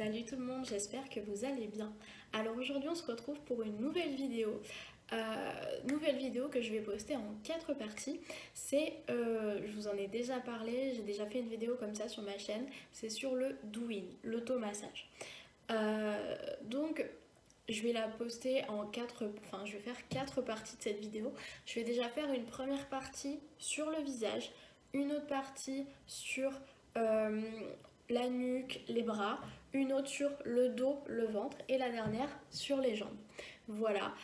Salut tout le monde, j'espère que vous allez bien. Alors aujourd'hui on se retrouve pour une nouvelle vidéo. Que je vais poster en 4 parties. Je vous en ai déjà parlé, j'ai déjà fait une vidéo comme ça sur ma chaîne. C'est sur le Do-In, l'automassage. Donc je vais la poster en 4, enfin je vais faire 4 parties de cette vidéo. Je vais déjà faire une première partie sur le visage, une autre partie sur la nuque, les bras, une autre sur le dos, le ventre et la dernière sur les jambes. Voilà,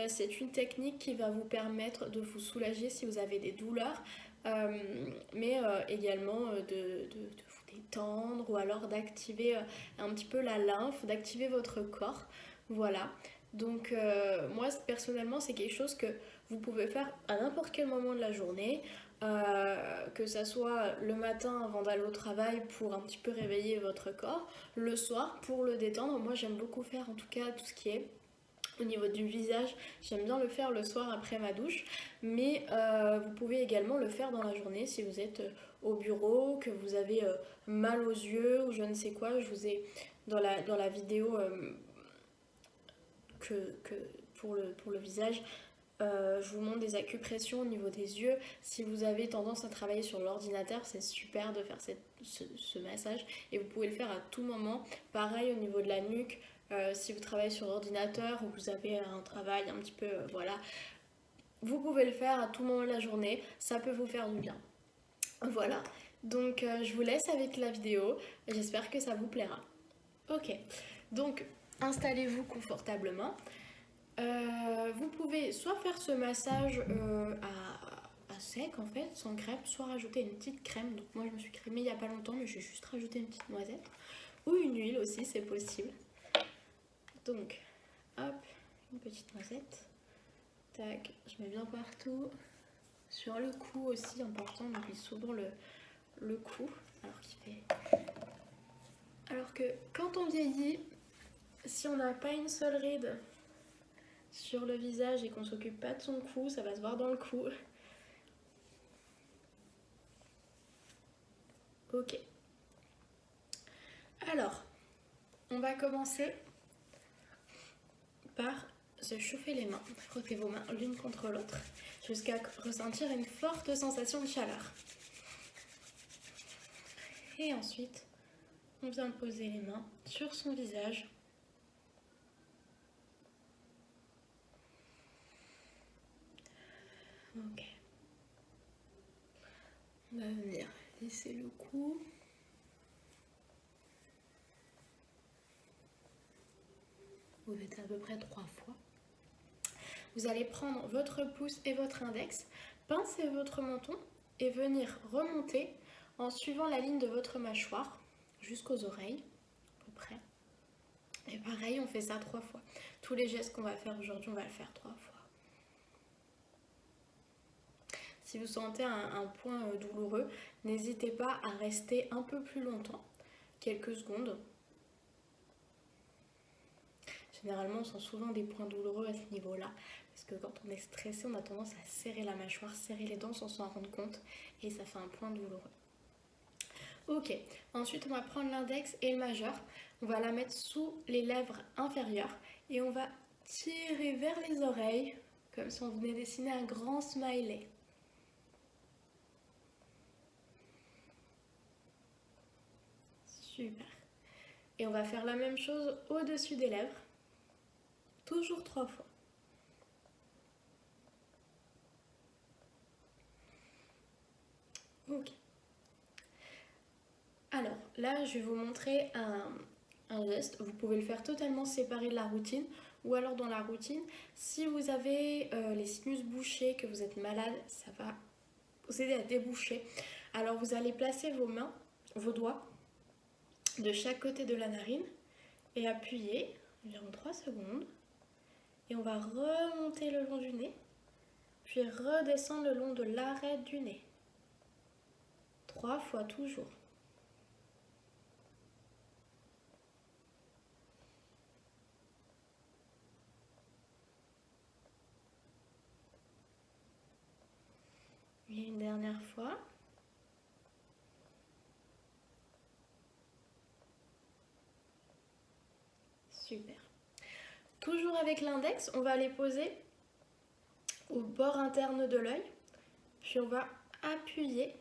c'est une technique qui va vous permettre de vous soulager si vous avez des douleurs, mais également de vous détendre ou alors d'activer un petit peu la lymphe, d'activer votre corps. Voilà, donc moi personnellement c'est quelque chose que vous pouvez faire à n'importe quel moment de la journée. Que ça soit le matin avant d'aller au travail pour un petit peu réveiller votre corps, le soir pour le détendre. Moi j'aime beaucoup faire en tout cas tout ce qui est au niveau du visage, j'aime bien le faire le soir après ma douche, mais vous pouvez également le faire dans la journée si vous êtes au bureau, que vous avez mal aux yeux ou je ne sais quoi. Je vous ai dans la vidéo que pour le visage, je vous montre des acupressions au niveau des yeux. Si vous avez tendance à travailler sur l'ordinateur, c'est super de faire ce massage et vous pouvez le faire à tout moment. Pareil au niveau de la nuque, si vous travaillez sur l'ordinateur ou vous avez un travail un petit peu, voilà, vous pouvez le faire à tout moment de la journée, ça peut vous faire du bien. Voilà, donc je vous laisse avec la vidéo, j'espère que ça vous plaira. Ok, donc installez-vous confortablement. Vous pouvez soit faire ce massage à sec en fait, sans crème, soit rajouter une petite crème. Donc moi je me suis crémée il n'y a pas longtemps, mais j'ai juste rajouté une petite noisette. Ou une huile aussi, c'est possible. Donc, hop, une petite noisette. Tac, je mets bien partout. Sur le cou aussi, important, on oublie souvent le cou. Alors que quand on vieillit, si on n'a pas une seule ride sur le visage et qu'on s'occupe pas de son cou, ça va se voir dans le cou. Ok. Alors, on va commencer par se chauffer les mains. Frottez vos mains l'une contre l'autre jusqu'à ressentir une forte sensation de chaleur. Et ensuite, on vient poser les mains sur son visage. Ok. On va venir lisser le cou. Vous faites à peu près 3 fois. Vous allez prendre votre pouce et votre index, pincer votre menton et venir remonter en suivant la ligne de votre mâchoire jusqu'aux oreilles, à peu près. Et pareil, on fait ça 3 fois. Tous les gestes qu'on va faire aujourd'hui, on va le faire 3 fois. Si vous sentez un point douloureux, n'hésitez pas à rester un peu plus longtemps, quelques secondes. Généralement, on sent souvent des points douloureux à ce niveau-là, parce que quand on est stressé, on a tendance à serrer la mâchoire, serrer les dents sans s'en rendre compte, et ça fait un point douloureux. Ok, ensuite on va prendre l'index et le majeur, on va la mettre sous les lèvres inférieures, et on va tirer vers les oreilles, comme si on venait dessiner un grand smiley. Super. Et on va faire la même chose au-dessus des lèvres. Toujours 3 fois. Ok. Alors, là, je vais vous montrer un geste. Vous pouvez le faire totalement séparé de la routine. Ou alors dans la routine, si vous avez les sinus bouchés, que vous êtes malade, ça va vous aider à déboucher. Alors, vous allez placer vos mains, vos doigts, de chaque côté de la narine et appuyer environ 3 secondes. Et on va remonter le long du nez, puis redescendre le long de l'arête du nez. 3 fois toujours. Et une dernière fois. Super. Toujours avec l'index, on va les poser au bord interne de l'œil, puis on va appuyer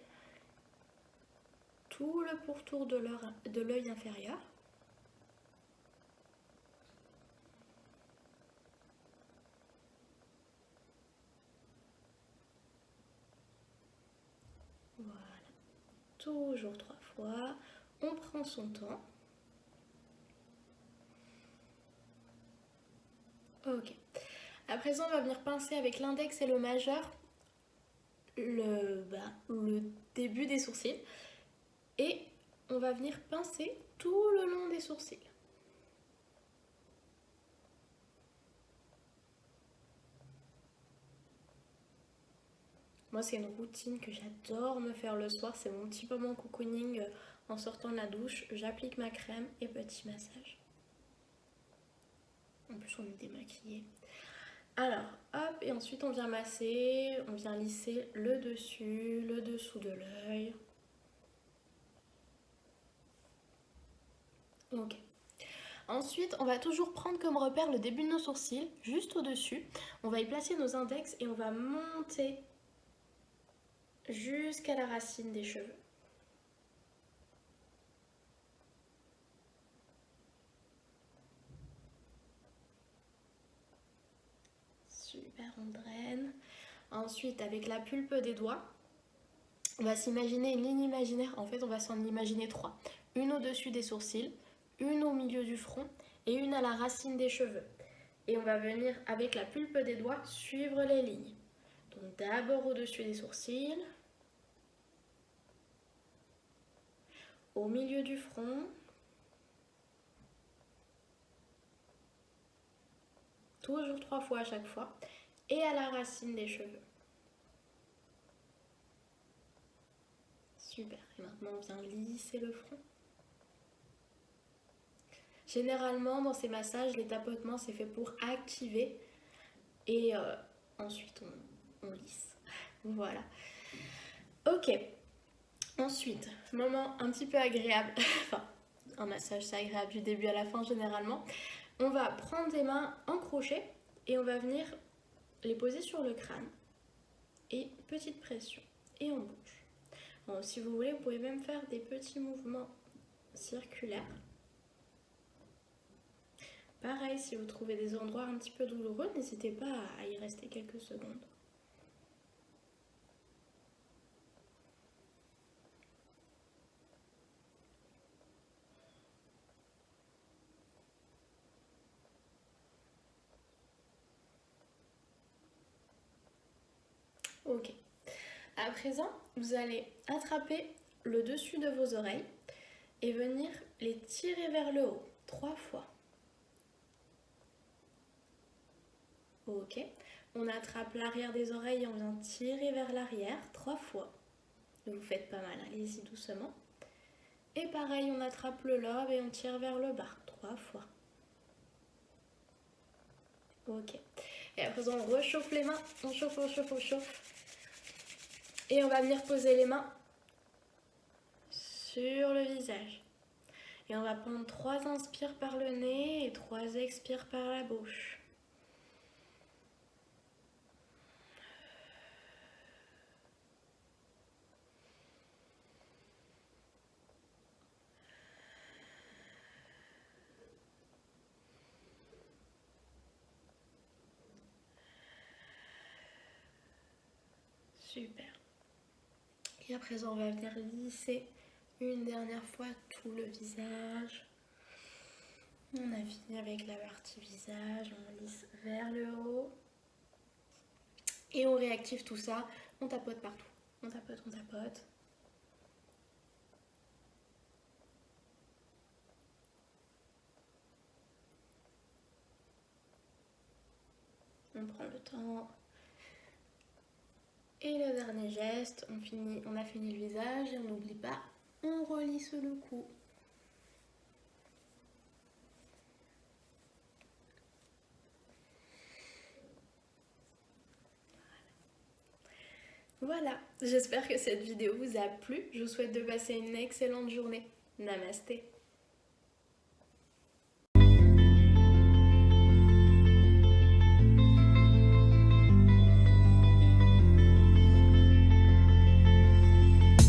tout le pourtour de l'œil inférieur. Voilà, toujours 3 fois. On prend son temps. Ok. À présent, on va venir pincer avec l'index et le majeur le début des sourcils. Et on va venir pincer tout le long des sourcils. Moi, c'est une routine que j'adore me faire le soir. C'est mon petit moment cocooning en sortant de la douche. J'applique ma crème et petit massage. En plus, on est démaquillé. Alors, hop, et ensuite on vient masser, on vient lisser le dessus, le dessous de l'œil. Ok. Ensuite, on va toujours prendre comme repère le début de nos sourcils, juste au-dessus. On va y placer nos index et on va monter jusqu'à la racine des cheveux. Super, on draine. Ensuite, avec la pulpe des doigts, on va s'imaginer une ligne imaginaire. En fait, on va s'en imaginer 3. Une au-dessus des sourcils, une au milieu du front et une à la racine des cheveux. Et on va venir, avec la pulpe des doigts, suivre les lignes. Donc d'abord au-dessus des sourcils, au milieu du front, toujours 3 fois à chaque fois, et à la racine des cheveux. Super, et maintenant on vient lisser le front. Généralement dans ces massages, les tapotements c'est fait pour activer et ensuite on lisse. Voilà. Ok, ensuite, moment un petit peu agréable, enfin un massage c'est agréable du début à la fin généralement. On va prendre des mains en crochet et on va venir les poser sur le crâne et petite pression et on bouge. Bon, si vous voulez, vous pouvez même faire des petits mouvements circulaires. Pareil, si vous trouvez des endroits un petit peu douloureux, n'hésitez pas à y rester quelques secondes. Ok. À présent, vous allez attraper le dessus de vos oreilles et venir les tirer vers le haut 3 fois. Ok. On attrape l'arrière des oreilles et on vient tirer vers l'arrière 3 fois. Ne vous faites pas mal, allez-y doucement. Et pareil, on attrape le lobe et on tire vers le bas 3 fois. Ok. Et à présent, on réchauffe les mains. On chauffe, on chauffe, on chauffe. Et on va venir poser les mains sur le visage. Et on va prendre 3 inspires par le nez et 3 expires par la bouche. Super. Et à présent, on va venir lisser une dernière fois tout le visage. On a fini avec la partie visage, on lisse vers le haut. Et on réactive tout ça, on tapote partout. On tapote, on tapote. On prend le temps. Et le dernier geste, on a fini le visage et on n'oublie pas, on relisse le cou. Voilà, j'espère que cette vidéo vous a plu. Je vous souhaite de passer une excellente journée. Namasté.